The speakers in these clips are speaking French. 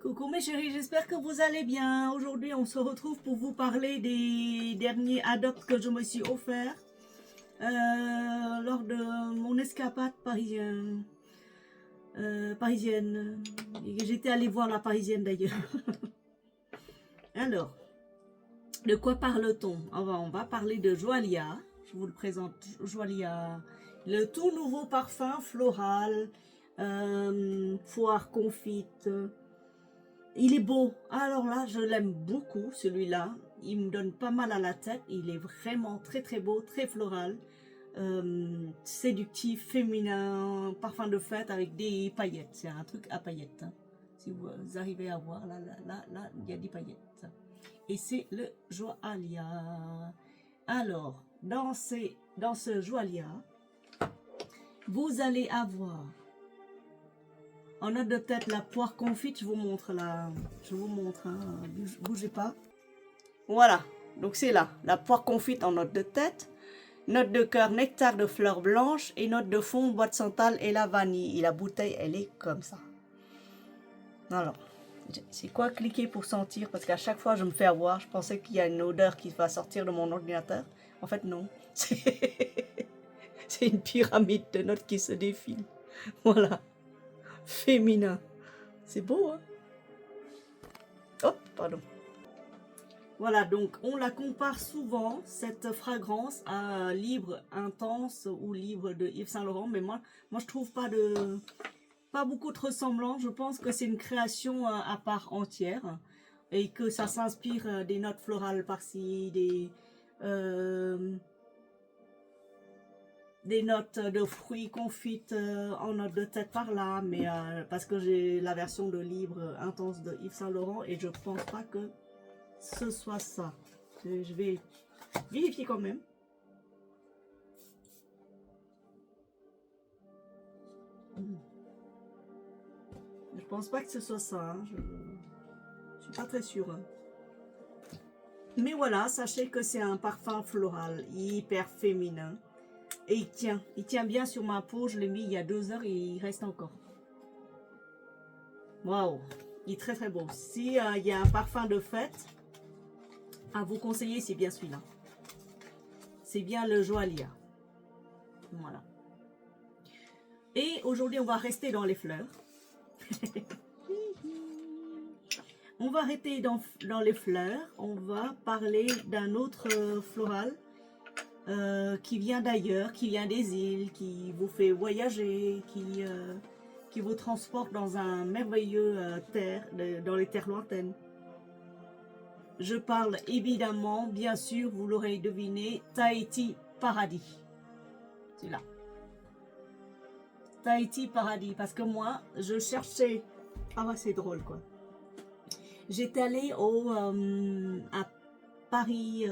Coucou mes chéris, j'espère que vous allez bien. Aujourd'hui, on se retrouve pour vous parler des derniers adoptes que je me suis offert lors de mon escapade parisienne. J'étais allée voir la parisienne d'ailleurs. Alors, de quoi parle-t-on? On va parler de Joalia. Je vous le présente, Joalia. Le tout nouveau parfum floral, poire confite. Il est beau. Alors là, je l'aime beaucoup, celui-là. Il me donne pas mal à la tête. Il est vraiment très très beau, très floral. Séductif, féminin, parfum de fête avec des paillettes. C'est un truc à paillettes. Hein. Si vous arrivez à voir, là, il y a des paillettes. Et c'est le Joalia. Alors, dans ce Joalia, vous allez avoir en note de tête la poire confite. Je vous montre là. Je vous montre. Hein, bougez pas. Voilà. Donc c'est là. La poire confite en note de tête. Note de cœur, nectar de fleurs blanches. Et note de fond, bois de santal et la vanille. Et la bouteille, elle est comme ça. Alors, c'est quoi cliquer pour sentir? Parce qu'à chaque fois, je me fais avoir. Je pensais qu'il y a une odeur qui va sortir de mon ordinateur. En fait, non. C'est une pyramide de notes qui se défile. Voilà. Féminin. C'est beau, hein? Hop, pardon. Voilà, donc on la compare souvent, cette fragrance, à Libre Intense ou Libre de Yves Saint Laurent. Mais moi je trouve pas beaucoup de ressemblance. Je pense que c'est une création à part entière. Et que ça s'inspire des notes florales par-ci, des notes de fruits confites en note de tête par là. Mais parce que j'ai la version de Libre Intense de Yves Saint Laurent et je pense pas que ce soit ça. Je vais vérifier quand même. Je pense pas que ce soit ça. Hein. Je suis pas très sûre. Hein. Mais voilà, sachez que c'est un parfum floral hyper féminin. Et il tient bien sur ma peau. Je l'ai mis il y a 2 heures et il reste encore. Waouh, il est très très beau. Si il y a un parfum de fête à vous conseiller, c'est bien celui-là. C'est bien le Joalia. Voilà. Et aujourd'hui, on va rester dans les fleurs. On va arrêter dans les fleurs. On va parler d'un autre floral qui vient d'ailleurs, qui vient des îles, qui vous fait voyager, qui vous transporte dans un merveilleux dans les terres lointaines. Je parle évidemment, bien sûr, vous l'aurez deviné, Tahiti Paradis. C'est là. Tahiti Paradis, parce que moi, je cherchais... Ah ouais, c'est drôle, quoi. J'étais allée à Paris,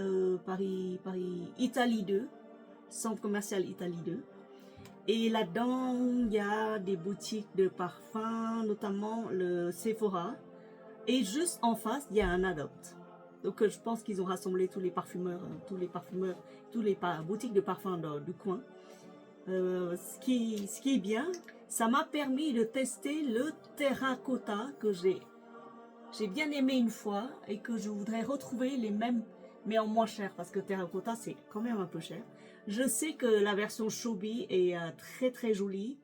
Italie 2, centre commercial Italie 2. Et là-dedans, il y a des boutiques de parfums, notamment le Sephora. Et juste en face, il y a un Adopt. Donc je pense qu'ils ont rassemblé tous les parfumeurs, tous les boutiques de parfums du coin. Ce qui est bien, ça m'a permis de tester le terracotta que j'ai bien aimé une fois et que je voudrais retrouver les mêmes, mais en moins cher, parce que terracotta, c'est quand même un peu cher. Je sais que la version Shobi est très très jolie.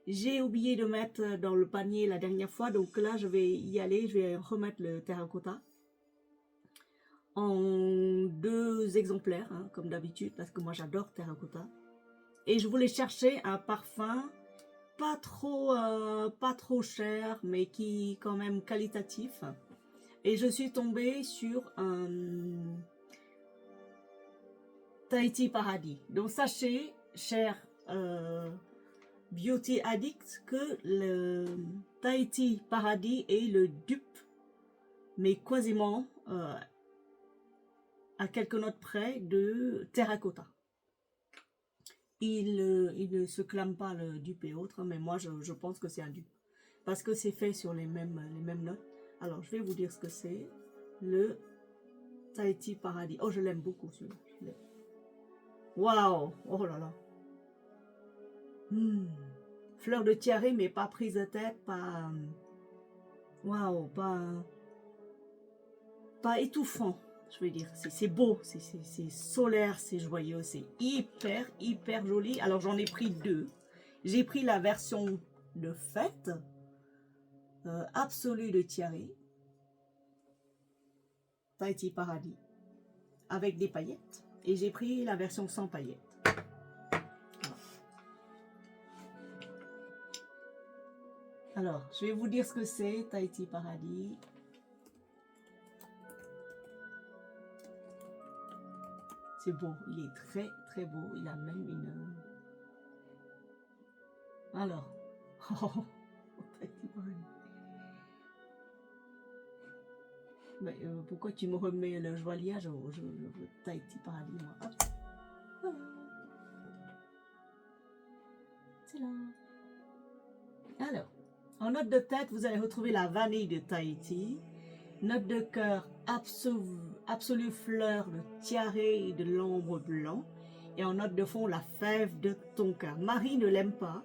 J'ai oublié de mettre dans le panier la dernière fois, donc là je vais y aller, je vais remettre le terracotta en 2 exemplaires, hein, comme d'habitude, parce que moi j'adore terracotta. Et je voulais chercher un parfum pas trop cher, mais qui quand même qualitatif. Et je suis tombée sur un Tahiti Paradis. Donc sachez, cher Beauty Addict, que le Tahiti Paradis est le dupe, mais quasiment à quelques notes près, de terracotta. Il ne se clame pas le dupe et autres, mais moi je pense que c'est un dupe. Parce que c'est fait sur les mêmes notes. Alors je vais vous dire ce que c'est. Le Tahiti Paradis. Oh, je l'aime beaucoup celui-là. Waouh! Oh là là! Fleur de tiare, mais pas prise de tête, pas waouh, pas étouffant, je veux dire. C'est beau, c'est solaire, c'est joyeux, c'est hyper joli. Alors j'en ai pris deux. J'ai pris la version de fête, absolue de Thierry, Tahiti Paradis, avec des paillettes. Et j'ai pris la version sans paillettes. Alors, je vais vous dire ce que c'est, Tahiti Paradis. C'est beau, il est très beau. Il a même une... Alors, Tahiti Paradis. Mais pourquoi tu me remets le joaillier? Je veux Tahiti Paradis, moi. Hop. Voilà. C'est là. Alors, en note de tête, vous allez retrouver la vanille de Tahiti. Note de cœur, absolue fleur de tiaré et de l'ambre blanc. Et en note de fond, la fève de tonka. Marie ne l'aime pas.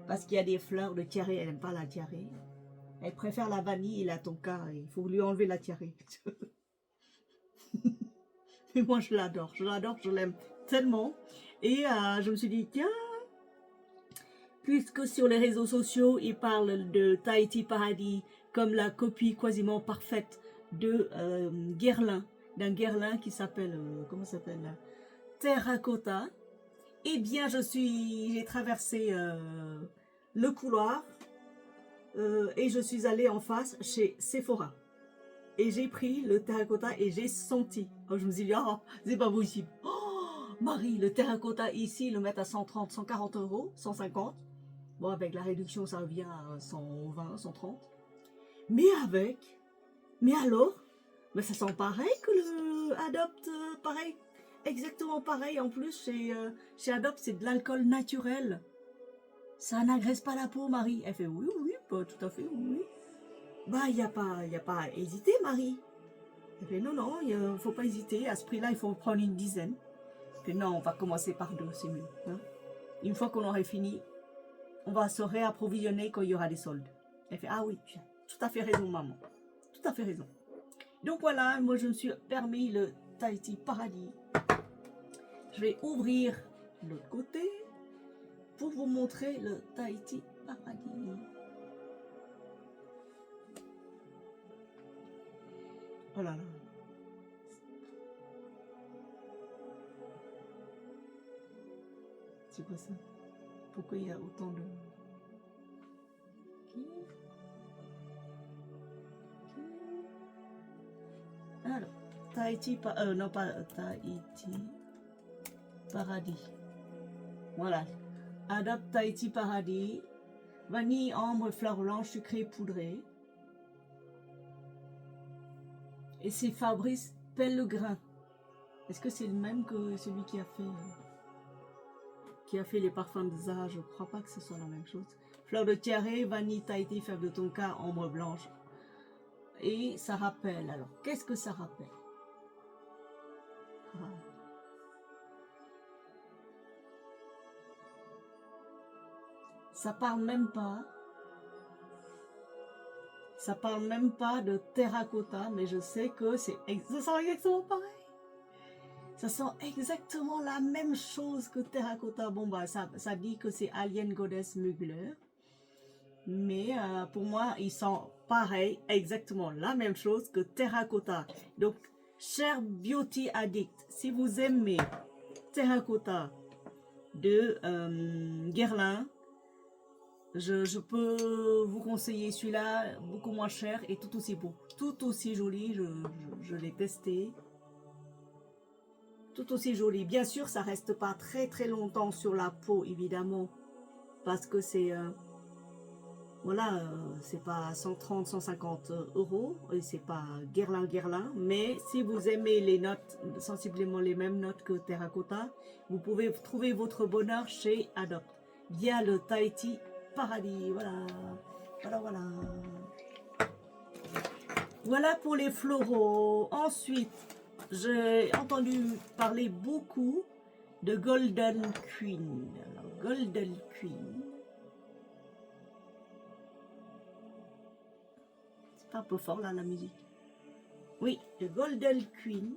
Parce qu'il y a des fleurs de tiaré, elle n'aime pas la tiaré. Elle préfère la vanille et la tonka. Il faut lui enlever la tiaré. Mais moi, je l'adore, je l'aime tellement. Et je me suis dit, tiens, puisque sur les réseaux sociaux, ils parlent de Tahiti Paradis comme la copie quasiment parfaite de Guerlain, d'un Guerlain qui s'appelle, comment s'appelle là, Terracotta. Eh bien, j'ai traversé le couloir et je suis allée en face chez Sephora. Et j'ai pris le terracotta et j'ai senti. Oh, je me suis dit, oh, c'est pas possible. Oh, Marie, le terracotta ici, ils le mettent à 130, 140 euros, 150. Bon, avec la réduction, ça revient à 120, 130. Mais alors, mais ça sent pareil que le Adopt, pareil. Exactement pareil. En plus, chez Adopt, c'est de l'alcool naturel. Ça n'agresse pas la peau, Marie. Elle fait oui, bah, tout à fait, oui. Bah, il n'y a pas à hésiter, Marie. Elle fait non, il ne faut pas hésiter. À ce prix-là, il faut prendre une dizaine. Elle fait non, on va commencer par deux, c'est mieux. Hein. Une fois qu'on aurait fini, on va se réapprovisionner quand il y aura des soldes. Elle fait ah oui, tu as tout à fait raison, maman. Tout à fait raison. Donc voilà, moi je me suis permis le Tahiti Paradis. Je vais ouvrir l'autre côté pour vous montrer le Tahiti Paradis. Oh là là. C'est quoi ça? Pourquoi il y a autant de... Alors, Tahiti, non pas Tahiti Paradis. Voilà. Adopt Tahiti Paradis. Vanille, ambre, fleur blanche, sucrée, poudrée. Et c'est Fabrice Pellegrin. Est-ce que c'est le même que celui qui a fait les parfums de Zara? Je crois pas que ce soit la même chose. Fleur de tiaré, vanille, Tahiti, fève de tonka, ambre blanche. Et ça rappelle. Alors, qu'est-ce que ça rappelle? Ça parle même pas. Ça parle même pas de terracotta, mais je sais que ça sent exactement pareil. Ça sent exactement la même chose que terracotta. Bon bah ça dit que c'est Alien Goddess Mugler. Mais pour moi, il sent pareil, exactement la même chose que terracotta. Donc, cher beauty addict, si vous aimez terracotta de Guerlain, je peux vous conseiller celui-là, beaucoup moins cher et tout aussi beau, tout aussi joli. Je l'ai testé, tout aussi joli. Bien sûr, ça reste pas très longtemps sur la peau, évidemment, parce que c'est voilà, c'est pas 130, 150 euros, et c'est pas Guerlain, mais si vous aimez les notes, sensiblement les mêmes notes que terracotta, vous pouvez trouver votre bonheur chez Adopt, via le Tahiti Paradis. Voilà. Voilà pour les floraux. Ensuite, j'ai entendu parler beaucoup de Golden Queen. Alors, Golden Queen. C'est un peu fort là la musique. Oui, le Golden Queen.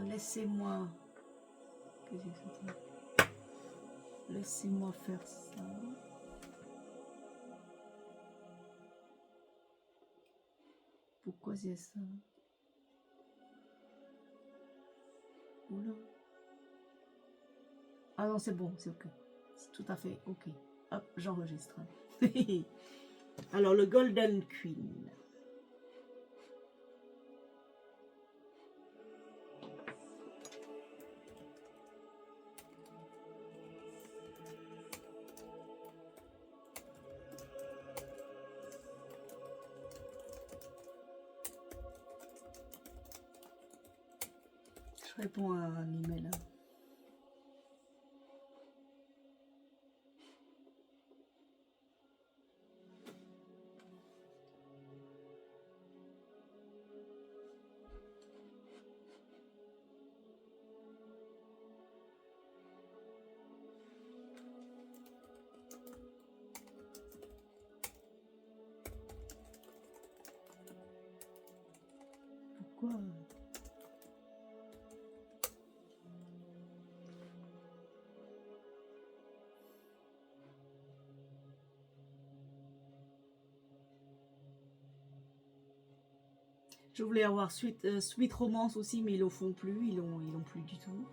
Laissez-moi. Laissez-moi faire ça. Pourquoi c'est ça? Oula. Ah non, c'est bon, c'est ok. C'est tout à fait ok. Hop, j'enregistre. Alors, le Golden Queen. Je réponds à un email. Là. Pourquoi? Je voulais avoir Sweet Romance aussi, mais ils le font plus, ils l'ont plus du tout.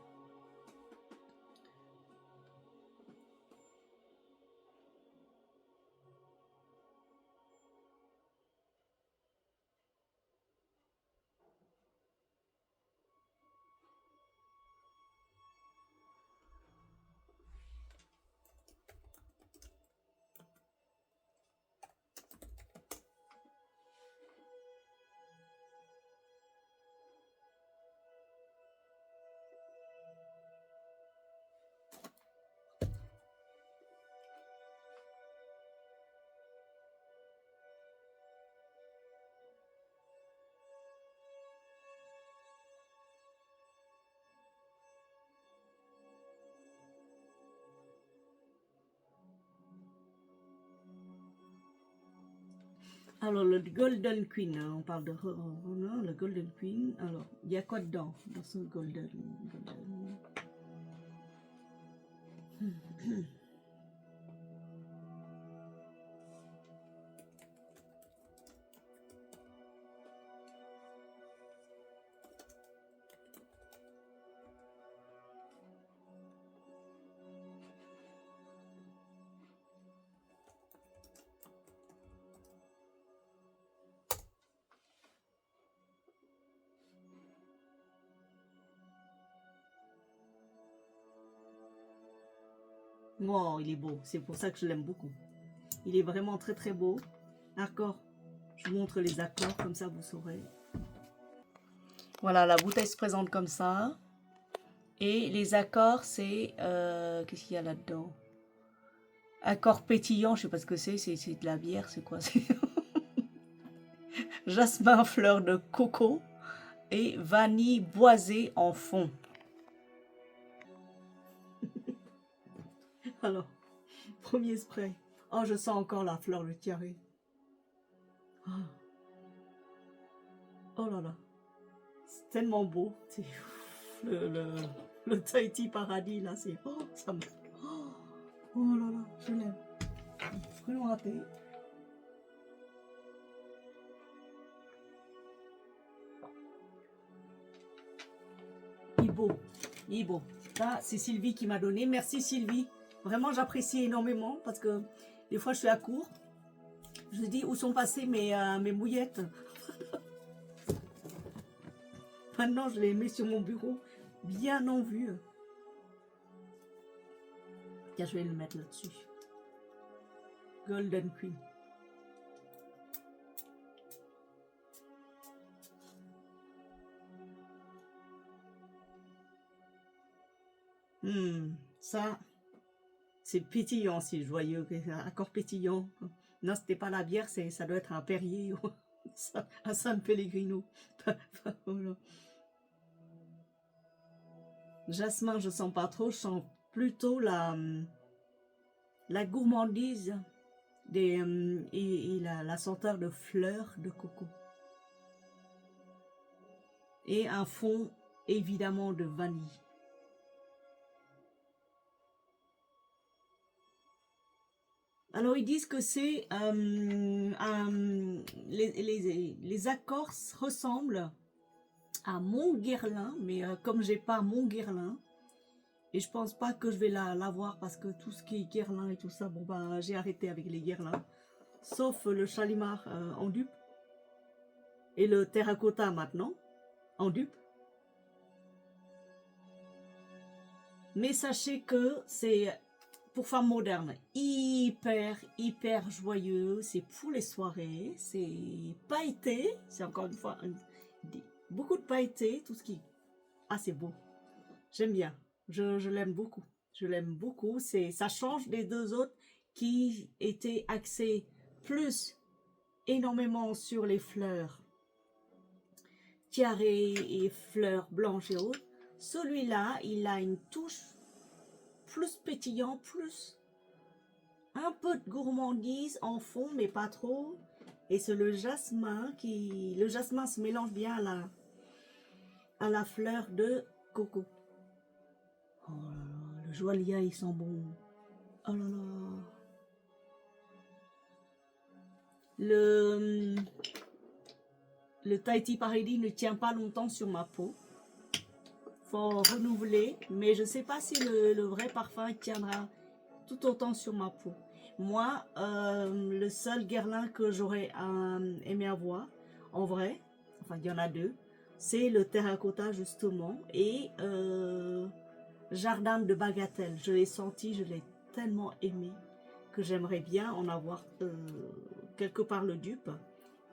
Alors, le Golden Queen, hein, on parle de le Golden Queen. Alors, il y a quoi dedans dans ce Golden? Oh, il est beau. C'est pour ça que je l'aime beaucoup. Il est vraiment très très beau. D'accord. Je vous montre les accords, comme ça vous saurez. Voilà, la bouteille se présente comme ça. Et les accords, c'est... qu'est-ce qu'il y a là-dedans? Accord pétillant, je sais pas ce que c'est de la bière, c'est quoi? Jasmin, fleur de coco et vanille boisée en fond. Alors, premier spray. Oh, je sens encore la fleur de tiare. Oh. Oh là là. C'est tellement beau. Le Tahiti Paradis, là, c'est... Oh, ça me... Oh là là, je l'aime. Vraiment raté. Il est beau. Il est beau. Ça, c'est Sylvie qui m'a donné. Merci Sylvie. Vraiment, j'apprécie énormément parce que des fois, je suis à court. Je me dis, où sont passées mes mouillettes? Maintenant, je les mets sur mon bureau, bien en vue. Tiens, je vais le mettre là-dessus. Golden Queen. Ça, c'est pétillant, c'est joyeux, accord pétillant. Non, c'était pas la bière, ça doit être un Perrier, un San Pellegrino. Voilà. Jasmin, je sens pas trop, je sens plutôt la gourmandise et la senteur de fleurs de coco. Et un fond évidemment de vanille. Alors ils disent que c'est les accords ressemblent à Mont Guerlain, mais comme j'ai pas Mont Guerlain, et je pense pas que je vais l'avoir parce que tout ce qui est Guerlain et tout ça, bon bah j'ai arrêté avec les Guerlains, sauf le Chalimar en dupe et le terracotta maintenant en dupe. Mais sachez que c'est pour femmes modernes, hyper joyeux, c'est pour les soirées, c'est pailleté, c'est encore une fois beaucoup de pailleté, tout ce qui... Ah, c'est beau, j'aime bien, je l'aime beaucoup, ça change des deux autres qui étaient axés plus énormément sur les fleurs tiarées et fleurs blanches et autres. Celui-là, il a une touche plus pétillant, plus un peu de gourmandise en fond, mais pas trop. Et c'est le jasmin qui... Le jasmin se mélange bien à la fleur de coco. Oh là là, le joaillier, il sent bon. Oh là là. Le Tahiti Paradis ne tient pas longtemps sur ma peau. Faut renouveler, mais je ne sais pas si le vrai parfum tiendra tout autant sur ma peau. Moi, le seul Guerlain que j'aurais aimé avoir, en vrai, enfin il y en a deux, c'est le terracotta justement et Jardin de Bagatelle. Je l'ai senti, je l'ai tellement aimé que j'aimerais bien en avoir quelque part le dupe.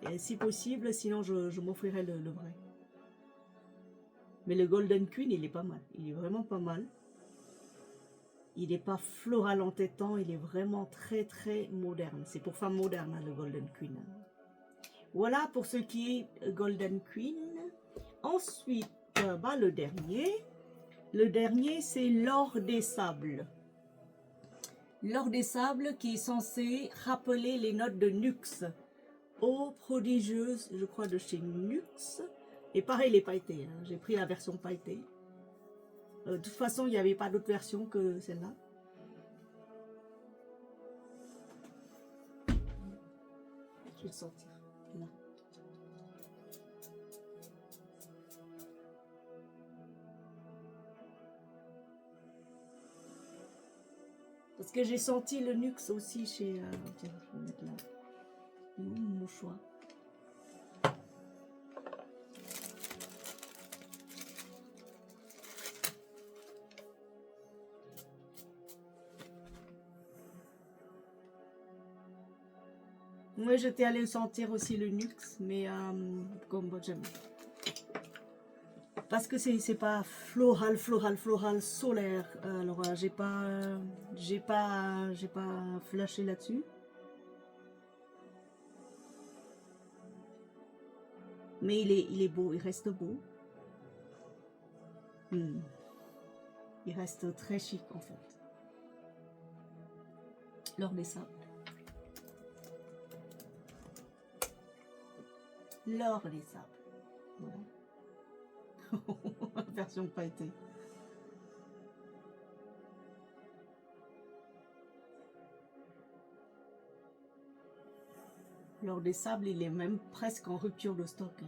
Et si possible, sinon je m'offrirai le vrai. Mais le Golden Queen, il est pas mal. Il est vraiment pas mal. Il n'est pas floral entêtant, il est vraiment très moderne. C'est pour femmes modernes, hein, le Golden Queen. Voilà pour ce qui est Golden Queen. Ensuite, bah, le dernier, c'est l'or des sables. L'or des sables qui est censé rappeler les notes de Nux. Eau prodigieuse, je crois, de chez Nux. Et pareil, les pailletés. Hein. J'ai pris la version pailletée. De toute façon, il n'y avait pas d'autre version que celle-là. Je vais le sortir. Là. Parce que j'ai senti le Nux aussi chez... tiens, je vais mettre là. Mon choix. Moi, j'étais allée sentir aussi le Nux, mais comme j'aime. Parce que c'est pas floral, solaire. Alors, j'ai pas flashé là-dessus. Mais il est beau, il reste beau. Il reste très chic en fait. L'or des sables. L'or des sables. Voilà. Version pailletée. L'or des sables, il est même presque en rupture de stock.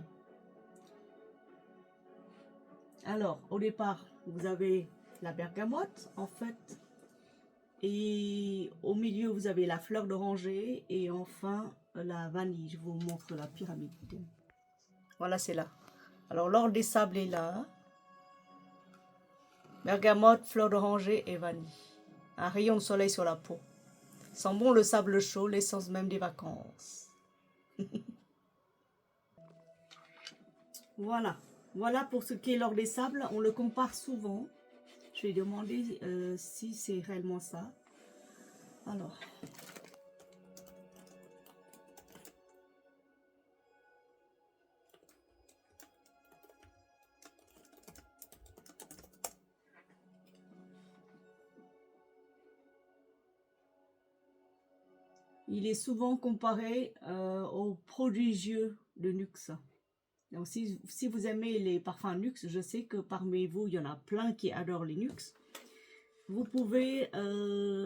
Alors, au départ, vous avez la bergamote, en fait. Et au milieu, vous avez la fleur d'oranger. Et enfin, la vanille. Je vous montre la pyramide. Voilà, c'est là. Alors, l'or des sables est là. Bergamote, fleur d'oranger et vanille. Un rayon de soleil sur la peau. Sent bon le sable chaud, l'essence même des vacances. Voilà. Voilà pour ce qui est l'or des sables. On le compare souvent. Je vais demander si c'est réellement ça. Alors. Il est souvent comparé au prodigieux de Nuxe. Donc si vous aimez les parfums Nuxe, je sais que parmi vous, il y en a plein qui adorent les Nuxe. Vous pouvez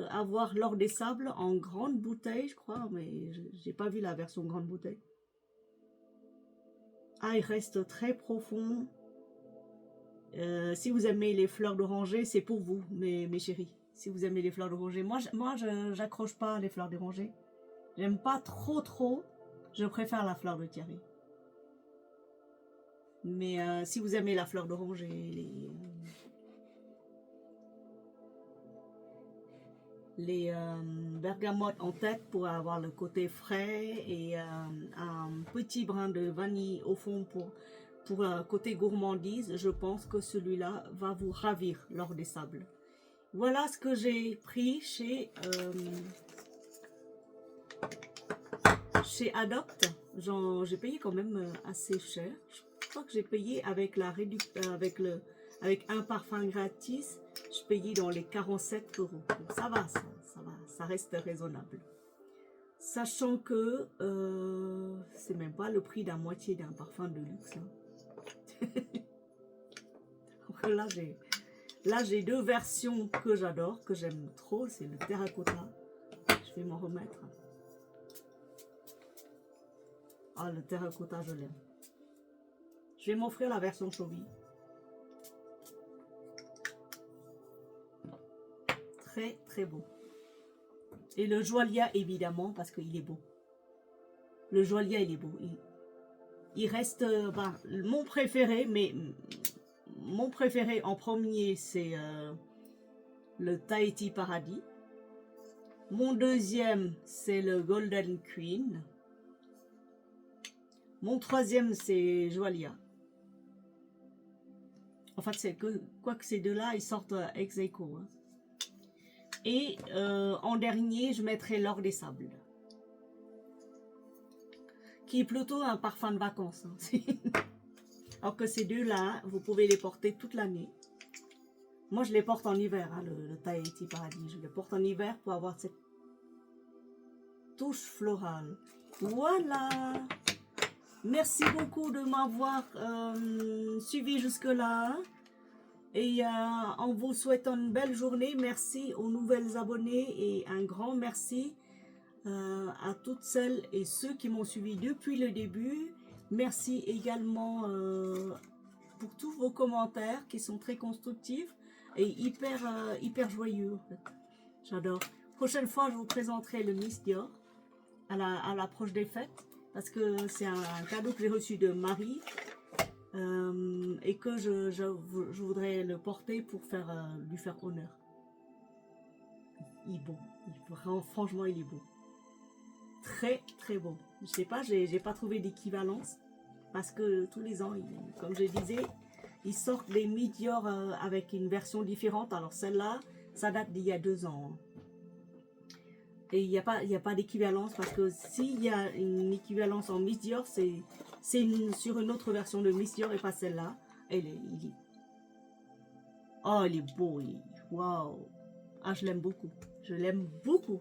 avoir l'or des sables en grande bouteille, je crois, mais j'ai pas vu la version grande bouteille. Ah, il reste très profond. Si vous aimez les fleurs d'oranger, c'est pour vous, mes chéris. Si vous aimez les fleurs d'oranger, moi j'accroche pas les fleurs d'oranger. J'aime pas trop. Je préfère la fleur de Thierry. Mais si vous aimez la fleur d'oranger, les bergamotes en tête pour avoir le côté frais et un petit brin de vanille au fond pour côté gourmandise, je pense que celui-là va vous ravir lors des sables. Voilà ce que j'ai pris chez Adopt. J'ai payé quand même assez cher. Je crois que j'ai payé avec la avec un parfum gratis, je payais dans les 47 €. Donc ça va, ça reste raisonnable. Sachant que c'est même pas le prix d'un moitié d'un parfum de luxe. Hein. Là j'ai deux versions que j'adore, que j'aime trop, c'est le terracotta. Je vais m'en remettre. Ah, le terracotta, je l'aime. Je vais m'offrir la version Chovy. Très beau. Et le Joalia, évidemment, parce qu'il est beau. Le Joalia, il est beau. Il reste mon préféré, mais mon préféré en premier, c'est le Tahiti Paradis. Mon deuxième, c'est le Golden Queen. Mon troisième, c'est Joalia. En fait, c'est que quoique ces deux-là, ils sortent ex aequo. Hein. Et en dernier, je mettrai l'or des sables. Qui est plutôt un parfum de vacances. Hein. Alors que ces deux-là, vous pouvez les porter toute l'année. Moi, je les porte en hiver, hein, le Tahiti Paradis. Je les porte en hiver pour avoir cette touche florale. Voilà. Merci beaucoup de m'avoir suivi jusque-là. Et en vous souhaitant une belle journée, merci aux nouvelles abonnés et un grand merci à toutes celles et ceux qui m'ont suivi depuis le début. Merci également pour tous vos commentaires qui sont très constructifs et hyper joyeux. En fait. J'adore. Prochaine fois, je vous présenterai le Miss Dior à l'approche des fêtes parce que c'est un cadeau que j'ai reçu de Marie. Et que je voudrais le porter pour lui faire honneur. Il est beau. Franchement, il est beau. Très beau. Je sais pas, j'ai pas trouvé d'équivalence parce que tous les ans, comme je disais, ils sortent des Miss Dior avec une version différente. Alors celle-là, ça date d'il y a 2 ans. Et il n'y a pas d'équivalence parce que s'il y a une équivalence en Miss Dior, c'est sur une autre version de Miss Dior et pas celle-là. Oh, il est beau. Waouh. Ah, je l'aime beaucoup. Je l'aime beaucoup.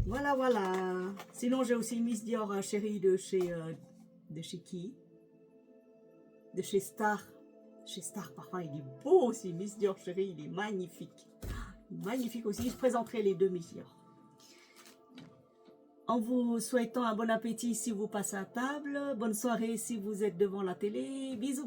Voilà. Sinon, j'ai aussi Miss Dior chérie de chez qui? De chez Star. Chez Star, parfois, il est beau aussi. Miss Dior chérie, il est magnifique. Magnifique aussi. Je présenterai les deux Miss Dior. En vous souhaitant un bon appétit si vous passez à table. Bonne soirée si vous êtes devant la télé. Bisous.